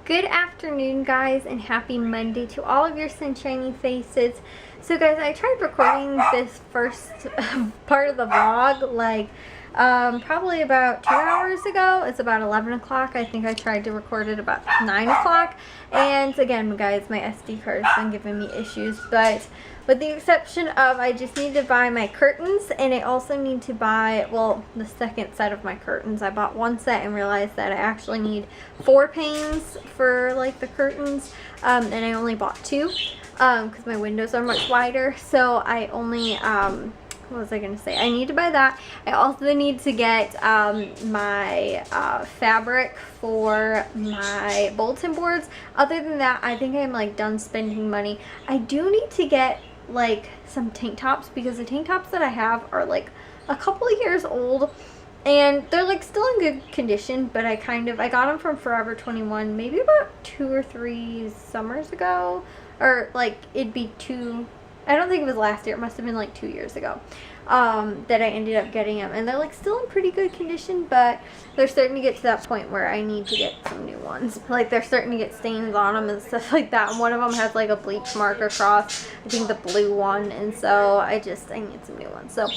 Good afternoon, guys, and happy Monday to all of your sunshiny faces. So guys, I tried recording this first part of the vlog probably about 2 hours ago. It's about 11 o'clock. I think I tried to record it about 9 o'clock. And again, guys, my SD card has been giving me issues, but with the exception of I just need to buy my curtains, and I also need to buy, well, the second set of my curtains. I bought one set and realized that I actually need 4 panes for like the curtains, and I only bought 2 because my windows are much wider. So I only what was I gonna say? I need to buy that. I also need to get my fabric for my bulletin boards. Other than that, I think I'm like done spending money. I do need to get like some tank tops, because the tank tops that I have are like a couple of years old and they're like still in good condition, but I got them from Forever 21 maybe about 2 or 3 summers ago, or like it'd be 2, I don't think it was last year, it must have been like 2 years ago that I ended up getting them, and they're like still in pretty good condition, but they're starting to get to that point where I need to get some new ones. Like they're starting to get stains on them and stuff like that, and one of them has like a bleach mark across, I think the blue one, and so I need some new ones. So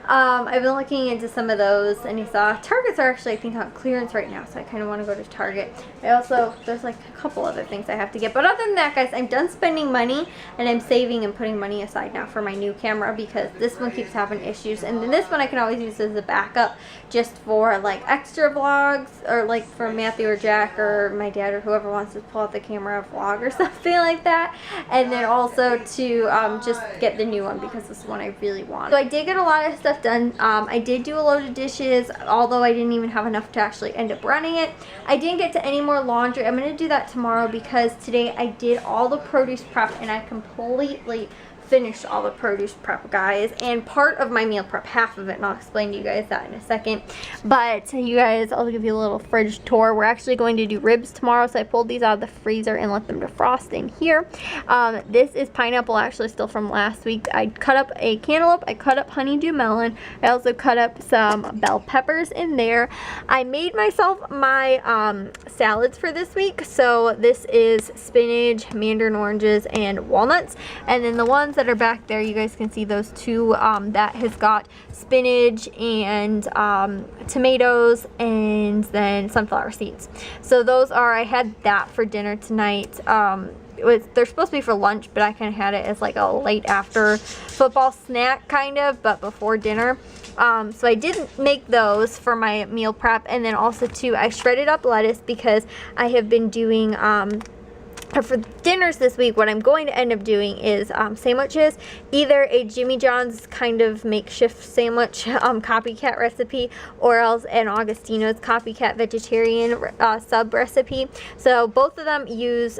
I've been looking into some of those, and you saw Targets are actually I think on clearance right now, so I kind of want to go to Target. There's like a couple other things I have to get, but other than that, guys, I'm done spending money and I'm saving and putting money aside now for my new camera, because this one keeps having issues, and then this one I can always use as a backup just for like extra vlogs, or like for Matthew or Jack or my dad or whoever wants to pull out the camera vlog or something like that, and then also to just get the new one, because this one I really want. So I did get a lot of stuff done. I did do a load of dishes, although I didn't even have enough to actually end up running it. I didn't get to any more laundry. I'm going to do that tomorrow, because today I did all the produce prep and I completely finished all the produce prep, guys, and part of my meal prep, half of it, and I'll explain to you guys that in a second. But you guys, I'll give you a little fridge tour. We're actually going to do ribs tomorrow, so I pulled these out of the freezer and let them defrost in here. This is pineapple, actually still from last week. I cut up a cantaloupe, I cut up honeydew melon, I also cut up some bell peppers in there. I made myself my salads for this week. So this is spinach, mandarin oranges, and walnuts, and then the ones that are back there, you guys can see those 2 that has got spinach and tomatoes and then sunflower seeds. So those are, I had that for dinner tonight. They're supposed to be for lunch, but I kind of had it as like a late after football snack kind of, but before dinner. So I did make those for my meal prep, and then also too, I shredded up lettuce, because I have been doing for dinners this week, what I'm going to end up doing is sandwiches, either a Jimmy John's kind of makeshift sandwich copycat recipe, or else an Augustino's copycat vegetarian sub recipe. So both of them use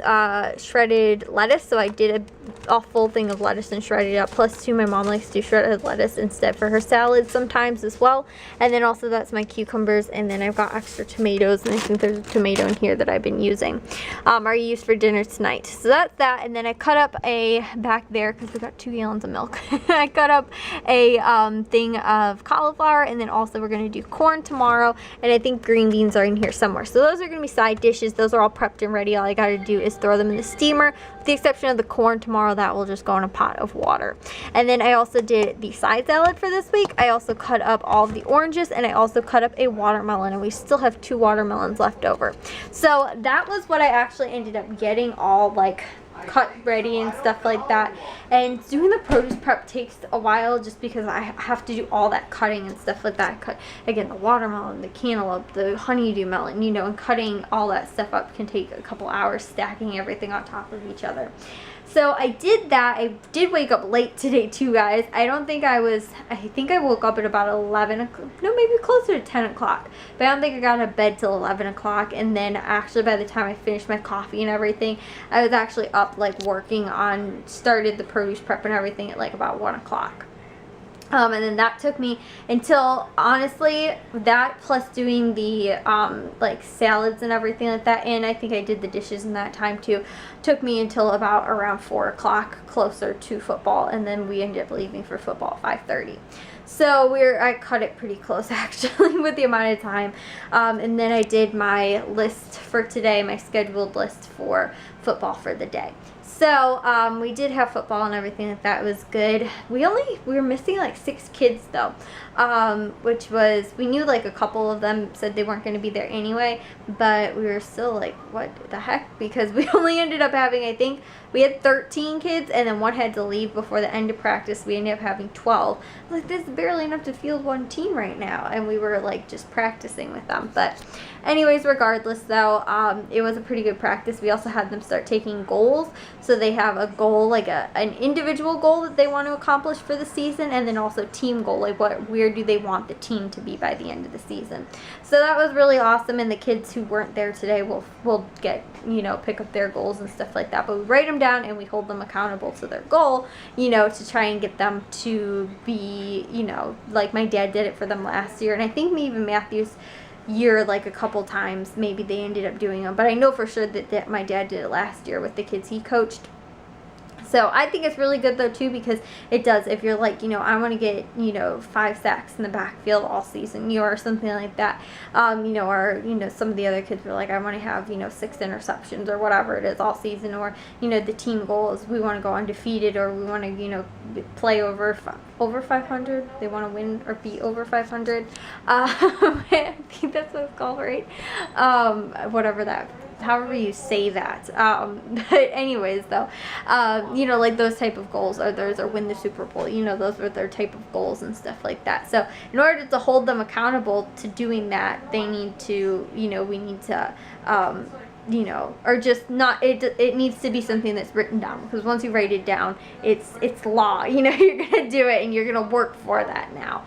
shredded lettuce, so I did a full thing of lettuce and shredded it up, plus too, my mom likes to do shredded lettuce instead for her salad sometimes as well. And then also that's my cucumbers, and then I've got extra tomatoes, and I think there's a tomato in here that I've been using are used for dinner tonight. So that's that. And then I cut up back there, because we got 2 gallons of milk, I cut up a thing of cauliflower, and then also we're going to do corn tomorrow, and I think green beans are in here somewhere. So those are going to be side dishes. Those are all prepped and ready. All I got to do is throw them in the steamer, with the exception of the corn tomorrow. That will just go in a pot of water. And then I also did the side salad for this week. I also cut up all of the oranges, and I also cut up a watermelon, and we still have 2 watermelons left over. So that was what I actually ended up getting all like cut ready and stuff like that. And doing the produce prep takes a while, just because I have to do all that cutting and stuff like that. I cut again the watermelon, the cantaloupe, the honeydew melon, you know, and cutting all that stuff up can take a couple hours, stacking everything on top of each other. So I did that. I did wake up late today too, guys. I think I woke up at about 11 o'clock, no, maybe closer to 10 o'clock. But I don't think I got out of bed till 11 o'clock. And then actually by the time I finished my coffee and everything, I was actually up like started the produce prep and everything at like about 1 o'clock. And then that took me until, honestly, that plus doing the like salads and everything like that, and I think I did the dishes in that time too, took me until about around 4 o'clock, closer to football, and then we ended up leaving for football at 5:30. So I cut it pretty close actually with the amount of time. And then I did my list for today, my scheduled list for football for the day. So we did have football and everything like that. It was good. We were missing like 6 kids though, which was, we knew like a couple of them said they weren't going to be there anyway, but we were still like, what the heck? Because we only ended up having, I think we had 13 kids, and then one had to leave before the end of practice. We ended up having 12. I was like, this is barely enough to field one team right now, and we were like just practicing with them. But anyways, regardless though, it was a pretty good practice. We also had them start taking goals. So they have a goal, like an individual goal that they want to accomplish for the season, and then also team goal, like where do they want the team to be by the end of the season. So that was really awesome, and the kids who weren't there today will get, you know, pick up their goals and stuff like that. But we write them down and we hold them accountable to their goal, you know, to try and get them to be, you know, like my dad did it for them last year, and I think even Matthew's year, like a couple times maybe they ended up doing them, but I know for sure that my dad did it last year with the kids he coached. So I think it's really good though too, because it does, if you're like, you know, I want to get, you know, 5 sacks in the backfield all season, you know, or something like that, you know, or, you know, some of the other kids were like, I want to have, you know, 6 interceptions or whatever it is all season, or, you know, the team goal is we want to go undefeated, or we want to, you know, play over 500. They want to win or be over 500. I think that's what it's called, right? Whatever that, however you say that. But anyways though, you know, like those type of goals are theirs, or win the Super Bowl, you know, those were their type of goals and stuff like that. So in order to hold them accountable to doing that, they need to, you know, we need to, you know, or just not, it needs to be something that's written down, because once you write it down, it's law, you know, you're gonna do it and you're gonna work for that now,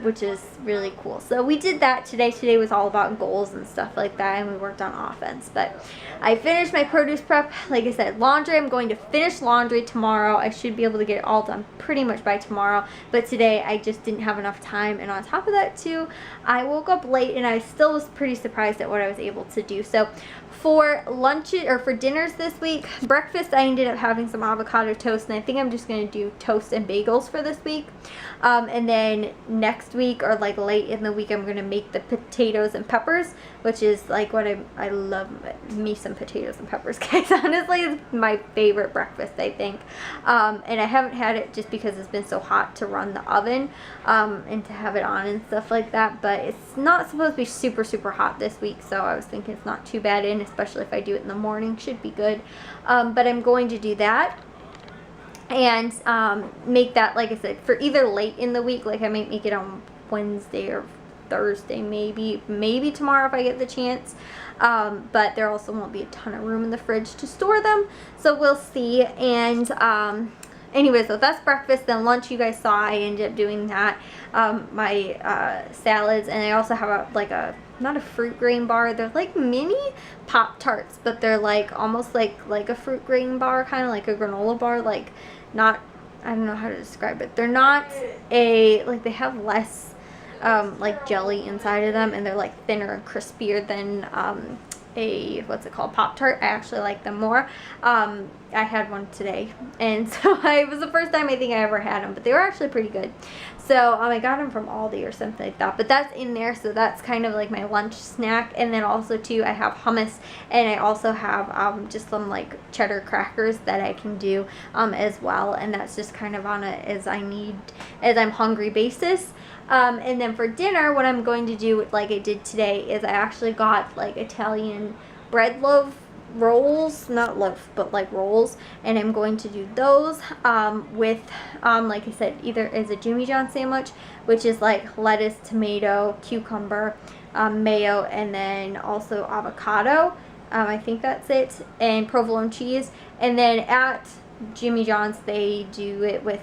which is really cool. So we did that today was all about goals and stuff like that, and we worked on offense. But I finished my produce prep. Like I said, laundry, I'm going to finish laundry tomorrow. I should be able to get it all done pretty much by tomorrow, but today I just didn't have enough time, and on top of that too, I woke up late and I still was pretty surprised at what I was able to do. So for lunch, or for dinners this week, breakfast, I ended up having some avocado toast, and I think I'm just going to do toast and bagels for this week. And then next week, or like late in the week, I'm going to make the potatoes and peppers, which is like what I love me some potatoes and peppers, guys. Honestly, it's my favorite breakfast, I think. And I haven't had it just because it's been so hot to run the oven, and to have it on and stuff like that. But it's not supposed to be super, super hot this week, so I was thinking it's not too bad, and especially if I do it in the morning, should be good. But I'm going to do that and make that, like I said, for either late in the week, like I might make it on Wednesday or Thursday, maybe tomorrow if I get the chance. But there also won't be a ton of room in the fridge to store them, so we'll see. And anyway, so that's breakfast. Then lunch, you guys saw, I ended up doing that, my salads, and I also have not a fruit grain bar, they're like mini Pop-Tarts, but they're like almost like a fruit grain bar, kind of like a granola bar, like not, I don't know how to describe it, they're not like, they have less like jelly inside of them, and they're like thinner and crispier than what's it called, Pop-Tart. I actually like them more. I had one today, and so it was the first time I think I ever had them, but they were actually pretty good. So I got them from Aldi or something like that, but that's in there, so that's kind of like my lunch snack. And then also too, I have hummus, and I also have just some like cheddar crackers that I can do as well, and that's just kind of on a as I'm hungry basis. And then for dinner, what I'm going to do, like I did today, is I actually got like Italian bread loaf rolls, not loaf, but like rolls, and I'm going to do those with like I said, either as a Jimmy John sandwich, which is like lettuce, tomato, cucumber, mayo, and then also avocado, I think that's it, and provolone cheese. And then at Jimmy John's, they do it with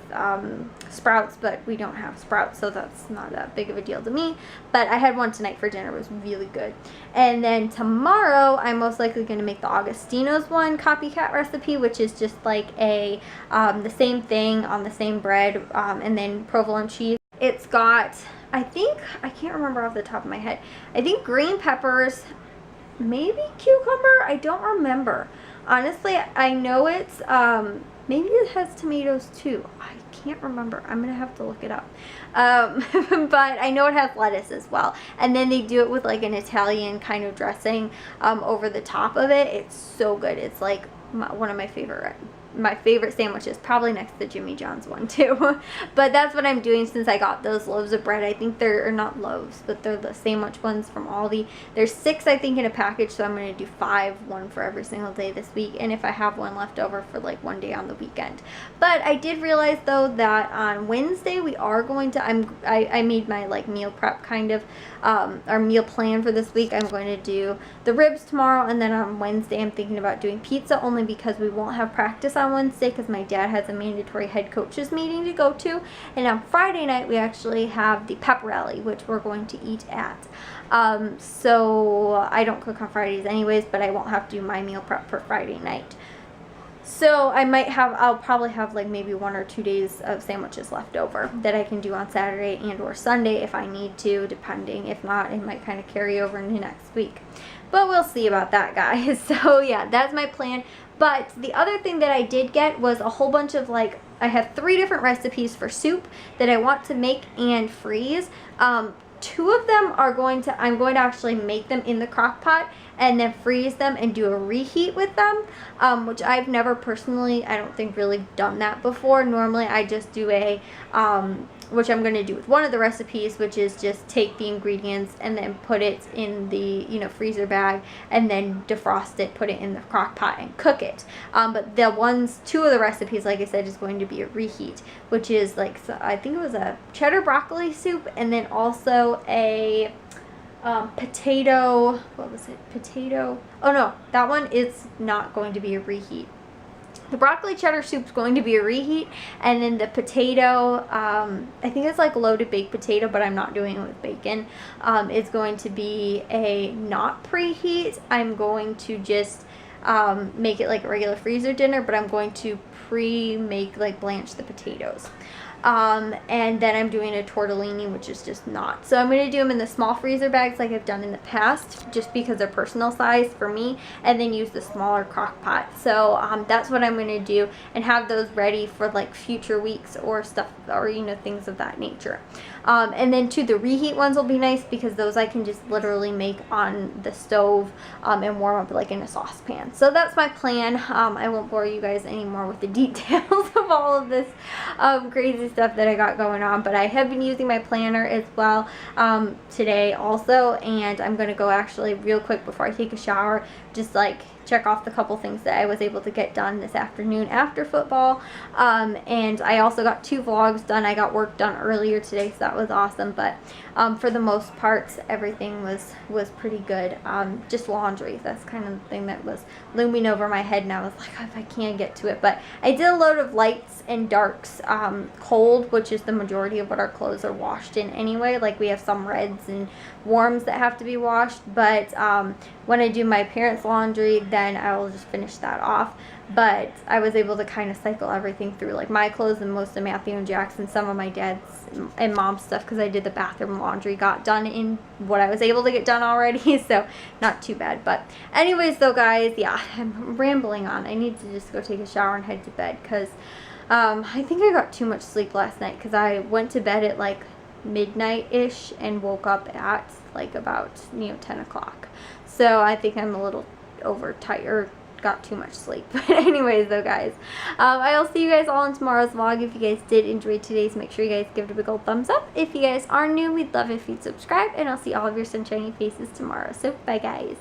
sprouts, but we don't have sprouts, so that's not that big of a deal to me. But I had one tonight for dinner. It was really good. And then tomorrow, I'm most likely going to make the Augustino's one copycat recipe, which is just like a the same thing on the same bread, and then provolone cheese. It's got, I think, I can't remember off the top of my head, I think green peppers, maybe cucumber, I don't remember. Honestly, I know it's, maybe it has tomatoes too. I can't remember. I'm going to have to look it up. But I know it has lettuce as well. And then they do it with like an Italian kind of dressing over the top of it. It's so good. It's like one of my favorite sandwiches, probably next to Jimmy John's one too. But that's what I'm doing since I got those loaves of bread. I think they're not loaves, but they're the sandwich ones from Aldi. There's 6, I think, in a package, so I'm going to do 5, one for every single day this week, and if I have one left over for like one day on the weekend. But I did realize though that on Wednesday we are going to, I made my like meal prep kind of, our meal plan for this week. I'm going to do the ribs tomorrow, and then on Wednesday I'm thinking about doing pizza, only because we won't have practice on Wednesday because my dad has a mandatory head coaches meeting to go to, and on Friday night we actually have the pep rally, which we're going to eat at. So I don't cook on Fridays anyways, but I won't have to do my meal prep for Friday night. So I'll probably have like maybe 1 or 2 days of sandwiches left over that I can do on Saturday and or Sunday if I need to, depending. If not, it might kind of carry over into next week. But we'll see about that, guys. So yeah, that's my plan. But the other thing that I did get was a whole bunch of like, I have 3 different recipes for soup that I want to make and freeze. 2 of them I'm going to actually make them in the crock pot and then freeze them and do a reheat with them, which I've never personally, I don't think, really done that before. Normally I just do a, which I'm going to do with one of the recipes, which is just take the ingredients and then put it in the, freezer bag and then defrost it, put it in the crock pot and cook it. But the 2 of the recipes, like I said, is going to be a reheat, which is like, so I think it was a cheddar broccoli soup, and then also a potato, oh no, that one is not going to be a reheat. The broccoli cheddar soup is going to be a reheat, and then the potato, I think it's like loaded baked potato, but I'm not doing it with bacon, is going to be a not preheat. I'm going to just make it like a regular freezer dinner, but I'm going to blanch the potatoes. And then I'm doing a tortellini, which is just not. So I'm going to do them in the small freezer bags like I've done in the past, just because they're personal size for me, and then use the smaller crock pot. So that's what I'm going to do, and have those ready for like future weeks or stuff, or things of that nature. And then the reheat ones will be nice because those I can just literally make on the stove and warm up like in a saucepan. So that's my plan. I won't bore you guys anymore with the details of all of this crazy stuff that I got going on, but I have been using my planner as well today also, and I'm going to go actually real quick before I take a shower, just like check off the couple things that I was able to get done this afternoon after football. And I also got 2 vlogs done. I got work done earlier today, so that was awesome, but for the most part everything was pretty good. Just laundry, that's kind of the thing that was looming over my head, and I was like, oh, if I can't get to it. But I did a load of lights and darks cold, which is the majority of what our clothes are washed in anyway. Like we have some reds and warms that have to be washed, but when I do my parents' laundry, then I will just finish that off. But I was able to kind of cycle everything through, like my clothes and most of Matthew and Jackson, some of my dad's and mom's stuff, because I did the bathroom laundry, got done in what I was able to get done already, so not too bad. But anyways though, guys, yeah, I'm rambling on. I need to just go take a shower and head to bed, because I think I got too much sleep last night, because I went to bed at like midnight-ish and woke up at like about 10 o'clock. So I think I'm a little overtired, got too much sleep. But anyways though, guys, I'll see you guys all in tomorrow's vlog. If you guys did enjoy today's, make sure you guys give it a big old thumbs up. If you guys are new, we'd love if you'd subscribe, and I'll see all of your sunshiny faces tomorrow. So bye, guys.